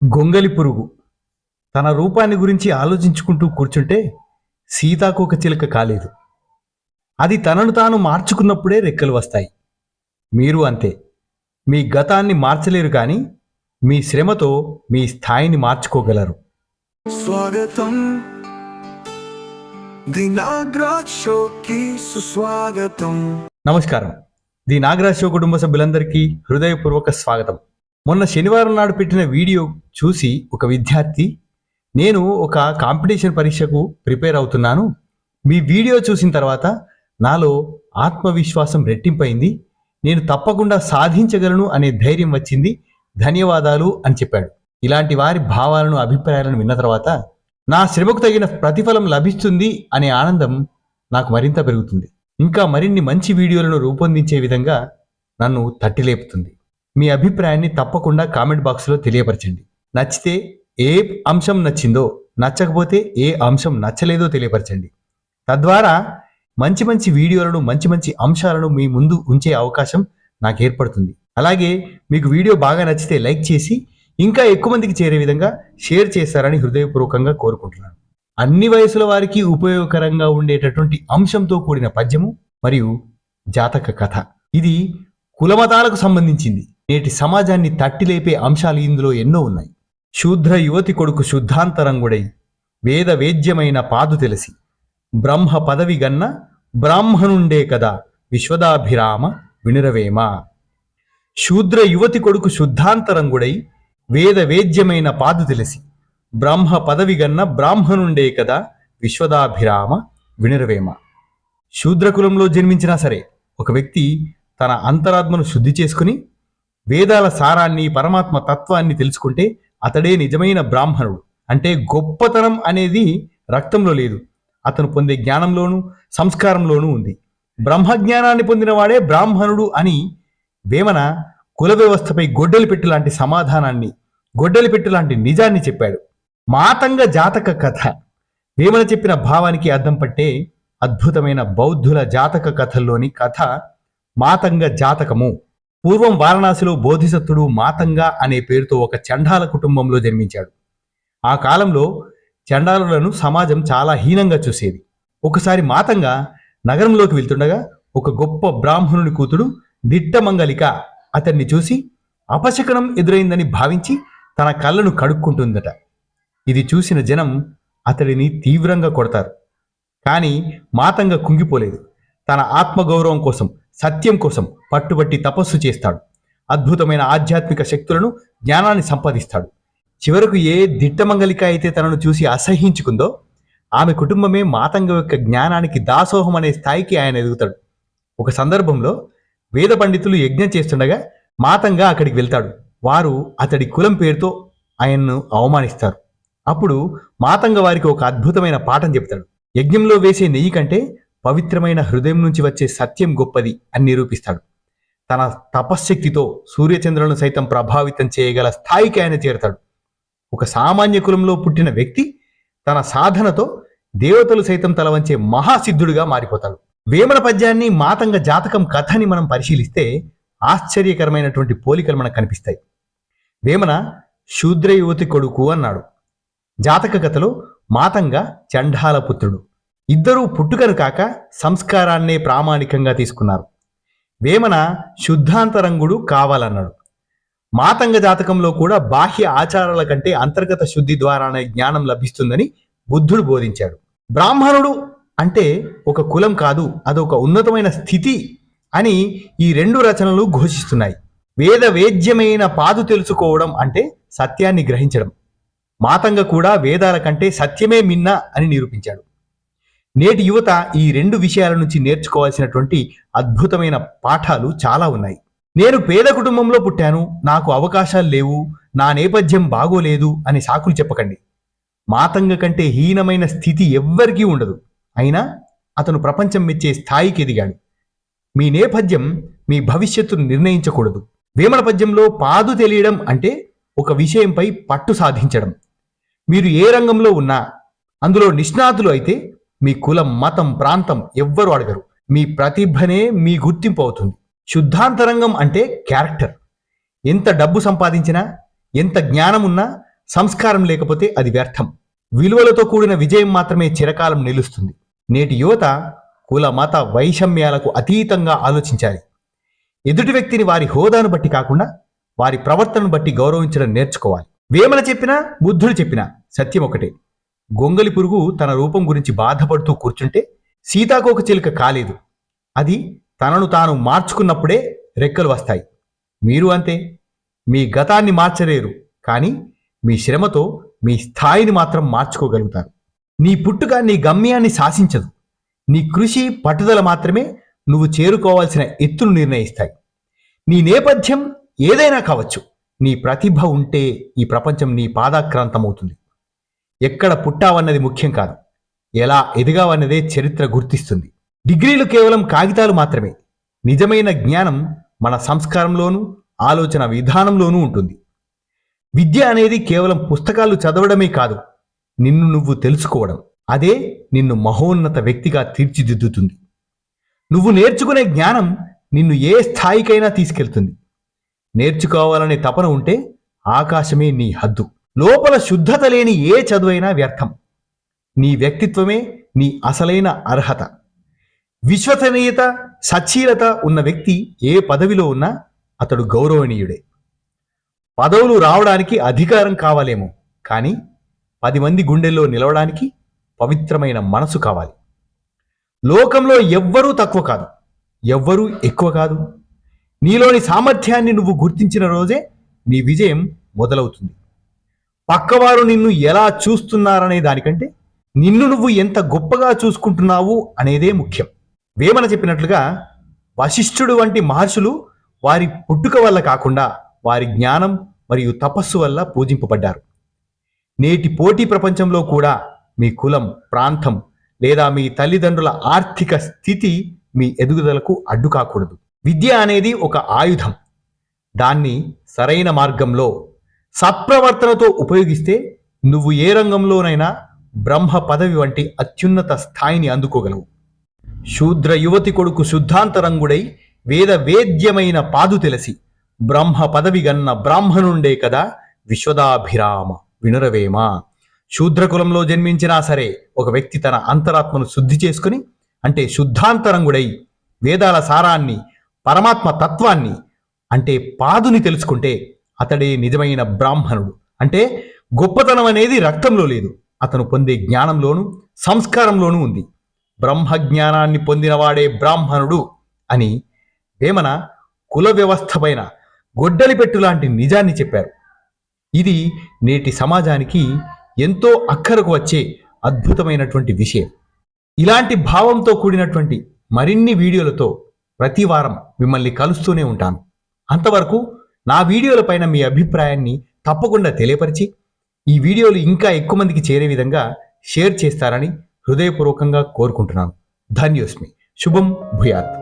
గొంగలి పురుగు తన రూపాన్ని గురించి ఆలోచించుకుంటూ కూర్చుంటే సీతాకోక చిలుక కాలేదు. అది తనను తాను మార్చుకున్నప్పుడే రెక్కలు వస్తాయి. మీరు అంతే. మీ గతాన్ని మార్చలేరు కానీ మీ శ్రమతో మీ స్థాయిని మార్చుకోగలరు. స్వాగతం ది నాగరాజ్ షోకి సుస్వాగతం. నమస్కారం. ది నాగరాజ్ షో కుటుంబ సభ్యులందరికీ హృదయపూర్వక స్వాగతం. మొన్న శనివారం నాడు పెట్టిన వీడియో చూసి ఒక విద్యార్థి, నేను ఒక కాంపిటీషన్ పరీక్షకు ప్రిపేర్ అవుతున్నాను, మీ వీడియో చూసిన తర్వాత నాలో ఆత్మవిశ్వాసం రెట్టింపైంది, నేను తప్పకుండా సాధించగలను అనే ధైర్యం వచ్చింది, ధన్యవాదాలు అని చెప్పాడు. ఇలాంటి వారి భావాలను, అభిప్రాయాలను విన్న తర్వాత నా శ్రమకు తగిన ప్రతిఫలం లభిస్తుంది అనే ఆనందం నాకు మరింత పెరుగుతుంది. ఇంకా మరిన్ని మంచి వీడియోలను రూపొందించే విధంగా నన్ను తట్టిలేపుతుంది. మీ అభిప్రాయాన్ని తప్పకుండా కామెంట్ బాక్స్లో తెలియపరచండి. నచ్చితే ఏ అంశం నచ్చిందో, నచ్చకపోతే ఏ అంశం నచ్చలేదో తెలియపరచండి. తద్వారా మంచి మంచి వీడియోలను, మంచి మంచి అంశాలను మీ ముందు ఉంచే అవకాశం నాకు ఏర్పడుతుంది. అలాగే మీకు వీడియో బాగా నచ్చితే లైక్ చేసి ఇంకా ఎక్కువ మందికి చేరే విధంగా షేర్ చేస్తారని హృదయపూర్వకంగా కోరుకుంటున్నాను. అన్ని వయసుల వారికి ఉపయోగకరంగా ఉండేటటువంటి అంశంతో కూడిన పద్యము మరియు జాతక కథ. ఇది కులమతాలకు సంబంధించింది. నేటి సమాజాన్ని తట్టిలేపే అంశాలు ఇందులో ఎన్నో ఉన్నాయి. శూద్ర యువతి కొడుకు శుద్ధాంతరంగుడై వేద వేద్యమైన పాదు తెలిసి బ్రహ్మ పదవి గన్న బ్రాహ్మణుండే కదా విశ్వదాభిరామ వినురవేమ. శూద్ర యువతి కొడుకు శుద్ధాంతరంగుడై వేద వేద్యమైన పాదు తెలిసి బ్రహ్మ పదవి గన్న బ్రాహ్మణుండే కదా విశ్వదాభిరామ వినురవేమ. శూద్రకులంలో జన్మించినా సరే ఒక వ్యక్తి తన అంతరాత్మను శుద్ధి చేసుకుని వేదాల సారాన్ని, పరమాత్మ తత్వాన్ని తెలుసుకుంటే అతడే నిజమైన బ్రాహ్మణుడు. అంటే గొప్పతనం అనేది రక్తంలో లేదు, అతను పొందే జ్ఞానంలోనూ సంస్కారంలోనూ ఉంది. బ్రహ్మజ్ఞానాన్ని పొందినవాడే బ్రాహ్మణుడు అని వేమన కుల వ్యవస్థపై గొడ్డలిపెట్టు లాంటి సమాధానాన్ని, గొడ్డలిపెట్టు లాంటి నిజాన్ని చెప్పాడు. మాతంగ జాతక కథ వేమన చెప్పిన భావానికి అర్థం పట్టే అద్భుతమైన బౌద్ధుల జాతక కథల్లోని కథ మాతంగ జాతకము. పూర్వం వారణాసిలో బోధిసత్వుడు మాతంగ అనే పేరుతో ఒక చండాల కుటుంబంలో జన్మించాడు. ఆ కాలంలో చండాలులను సమాజం చాలా హీనంగా చూసేది. ఒకసారి మాతంగ నగరంలోకి వెళ్తుండగా ఒక గొప్ప బ్రాహ్మణుని కూతుడు దిట్టమంగలిక అతన్ని చూసి అపశకనం ఎదురైందని భావించి తన కళ్ళను కడుక్కుంటుందట. ఇది చూసిన జనం అతడిని తీవ్రంగా కొడతారు. కానీ మాతంగ కుంగిపోలేదు. తన ఆత్మగౌరవం కోసం, సత్యం కోసం పట్టుబట్టి తపస్సు చేస్తాడు. అద్భుతమైన ఆధ్యాత్మిక శక్తులను, జ్ఞానాన్ని సంపాదిస్తాడు. చివరకు ఏ దిట్టమంగలిక అయితే తనను చూసి అసహ్యించుకుందో ఆమె కుటుంబమే మాతంగ యొక్క జ్ఞానానికి దాసోహం అనే స్థాయికి ఆయన ఎదుగుతాడు. ఒక సందర్భంలో వేద పండితులు యజ్ఞం చేస్తుండగా మాతంగ అక్కడికి వెళ్తాడు. వారు అతడి కులం పేరుతో ఆయన్ను అవమానిస్తారు. అప్పుడు మాతంగ వారికి ఒక అద్భుతమైన పాఠం చెప్తాడు. యజ్ఞంలో వేసే నెయ్యి కంటే పవిత్రమైన హృదయం నుంచి వచ్చే సత్యం గొప్పది అని నిరూపిస్తాడు. తన తపశ్శక్తితో సూర్యచంద్రులను సైతం ప్రభావితం చేయగల స్థాయికి ఆయన చేరతాడు. ఒక సామాన్య కులంలో పుట్టిన వ్యక్తి తన సాధనతో దేవతలు సైతం తలవంచే మహాసిద్ధుడిగా మారిపోతాడు. వేమన పద్యాన్ని, మాతంగ జాతకం కథని మనం పరిశీలిస్తే ఆశ్చర్యకరమైనటువంటి పోలికలు మనకు కనిపిస్తాయి. వేమన శూద్ర యువతి కొడుకు అన్నాడు. జాతక కథలో మాతంగ చండాల పుత్రుడు. ఇద్దరూ పుట్టుకను కాక సంస్కారాన్నే ప్రామాణికంగా తీసుకున్నారు. వేమన శుద్ధాంతరంగుడు కావాలన్నాడు. మాతంగ జాతకంలో కూడా బాహ్య ఆచారాల కంటే అంతర్గత శుద్ధి ద్వారానే జ్ఞానం లభిస్తుందని బుద్ధుడు బోధించాడు. బ్రాహ్మణుడు అంటే ఒక కులం కాదు, అదొక ఉన్నతమైన స్థితి అని ఈ రెండు రచనలు ఘోషిస్తున్నాయి. వేద వేద్యమైన పాదు తెలుసుకోవడం అంటే సత్యాన్ని గ్రహించడం. మాతంగ కూడా వేదాల కంటే సత్యమే మిన్న అని నిరూపించాడు. నేటి యువత ఈ రెండు విషయాల నుంచి నేర్చుకోవాల్సినటువంటి అద్భుతమైన పాఠాలు చాలా ఉన్నాయి. నేను పేద కుటుంబంలో పుట్టాను, నాకు అవకాశాలు లేవు, నా నేపథ్యం బాగోలేదు అని సాకులు చెప్పకండి. మాతంగ కంటే హీనమైన స్థితి ఎవ్వరికీ ఉండదు. అయినా అతను ప్రపంచం మెచ్చే స్థాయికి ఎదిగాడు. మీ నేపథ్యం మీ భవిష్యత్తును నిర్ణయించకూడదు. వేమన పద్యంలో పాదు తెలియడం అంటే ఒక విషయంపై పట్టు సాధించడం. మీరు ఏ రంగంలో ఉన్నా అందులో నిష్ణాతులు అయితే మీ కులం, మతం, ప్రాంతం ఎవ్వరు అడగరు. మీ ప్రతిభనే మీ గుర్తింపు అవుతుంది. శుద్ధాంతరంగం అంటే క్యారెక్టర్. ఎంత డబ్బు సంపాదించినా, ఎంత జ్ఞానం ఉన్నా సంస్కారం లేకపోతే అది వ్యర్థం. విలువలతో కూడిన విజయం మాత్రమే చిరకాలం నిలుస్తుంది. నేటి యువత కుల మత వైషమ్యాలకు అతీతంగా ఆలోచించాలి. ఎదుటి వ్యక్తిని వారి హోదాను బట్టి కాకుండా వారి ప్రవర్తనను బట్టి గౌరవించడం నేర్చుకోవాలి. వేమన చెప్పినా బుద్ధుడు చెప్పినా సత్యం ఒకటే. గొంగలి పురుగు తన రూపం గురించి బాధపడుతూ కూర్చుంటే సీతాకోక చిలుక కాలేదు. అది తనను తాను మార్చుకున్నప్పుడే రెక్కలు వస్తాయి. మీరు అంతే. మీ గతాన్ని మార్చలేరు, కానీ మీ శ్రమతో మీ స్థాయిని మాత్రం మార్చుకోగలుగుతారు. నీ పుట్టుక నీ గమ్యాన్ని శాసించదు. నీ కృషి పట్టుదల మాత్రమే నువ్వు చేరుకోవాల్సిన ఎత్తును నిర్ణయిస్తాయి. నీ నేపథ్యం ఏదైనా కావచ్చు, నీ ప్రతిభ ఉంటే ఈ ప్రపంచం నీ పాదాక్రాంతమవుతుంది. ఎక్కడ పుట్టావన్నది ముఖ్యం కాదు, ఎలా ఎదిగావన్నదే చరిత్ర గుర్తిస్తుంది. డిగ్రీలు కేవలం కాగితాలు మాత్రమే. నిజమైన జ్ఞానం మన సంస్కారంలోనూ ఆలోచన విధానంలోనూ ఉంటుంది. విద్య అనేది కేవలం పుస్తకాలు చదవడమే కాదు, నిన్ను నువ్వు తెలుసుకోవడం. అదే నిన్ను మహోన్నత వ్యక్తిగా తీర్చిదిద్దుతుంది. నువ్వు నేర్చుకునే జ్ఞానం నిన్ను ఏ స్థాయికైనా తీసుకెళ్తుంది. నేర్చుకోవాలనే తపన ఉంటే ఆకాశమే నీ హద్దు. లోపల శుద్ధత లేని ఏ చదువైనా వ్యర్థం. నీ వ్యక్తిత్వమే నీ అసలైన అర్హత. విశ్వసనీయత, సచ్చీలత ఉన్న వ్యక్తి ఏ పదవిలో ఉన్నా అతడు గౌరవనీయుడే. పదవులు రావడానికి అధికారం కావాలేమో, కానీ 10 మంది గుండెల్లో నిలవడానికి పవిత్రమైన మనసు కావాలి. లోకంలో ఎవ్వరూ తక్కువ కాదు, ఎవ్వరూ ఎక్కువ కాదు. నీలోని సామర్థ్యాన్ని నువ్వు గుర్తించిన రోజే నీ విజయం మొదలవుతుంది. పక్కవారు నిన్ను ఎలా చూస్తున్నారనే దానికంటే నిన్ను నువ్వు ఎంత గొప్పగా చూసుకుంటున్నావు అనేదే ముఖ్యం. వేమన చెప్పినట్లుగా వశిష్ఠుడు వంటి మహర్షులు వారి పుట్టుక వల్ల కాకుండా వారి జ్ఞానం మరియు తపస్సు వల్ల పూజింపబడ్డారు. నేటి పోటీ ప్రపంచంలో కూడా మీ కులం, ప్రాంతం లేదా మీ తల్లిదండ్రుల ఆర్థిక స్థితి మీ ఎదుగుదలకు అడ్డు కాకూడదు. విద్య అనేది ఒక ఆయుధం. దాన్ని సరైన మార్గంలో సత్ప్రవర్తనతో ఉపయోగిస్తే నువ్వు ఏ రంగంలోనైనా బ్రహ్మ పదవి వంటి అత్యున్నత స్థాయిని అందుకోగలవు. శూద్ర యువతి కొడుకు శుద్ధాంతరంగుడై వేద వేద్యమైన పాదు తెలిసి బ్రహ్మ పదవి గన్న బ్రాహ్మణుండే కదా విశ్వదాభిరామ వినురవేమ. శూద్రకులంలో జన్మించినా సరే ఒక వ్యక్తి తన అంతరాత్మను శుద్ధి చేసుకుని, అంటే శుద్ధాంతరంగుడై వేదాల సారాన్ని, పరమాత్మ తత్వాన్ని అంటే పాదుని తెలుసుకుంటే అతడే నిజమైన బ్రాహ్మణుడు. అంటే గొప్పతనం అనేది రక్తంలో లేదు, అతను పొందే జ్ఞానంలోనూ సంస్కారంలోనూ ఉంది. బ్రహ్మజ్ఞానాన్ని పొందినవాడే బ్రాహ్మణుడు అని వేమన కుల వ్యవస్థ పైన గొడ్డలి పెట్టు లాంటి నిజాన్ని చెప్పారు. ఇది నేటి సమాజానికి ఎంతో అక్కరకు వచ్చే అద్భుతమైనటువంటి విషయం. ఇలాంటి భావంతో కూడినటువంటి మరిన్ని వీడియోలతో ప్రతి వారం మిమ్మల్ని కలుస్తూనే ఉంటాను. అంతవరకు నా వీడియోలపైన మీ అభిప్రాయాన్ని తప్పకుండా తెలియపరిచి ఈ వీడియోలు ఇంకా ఎక్కువ మందికి చేరే విధంగా షేర్ చేస్తారని హృదయపూర్వకంగా కోరుకుంటున్నాను. ధన్యోస్మి. శుభం భూయాత్.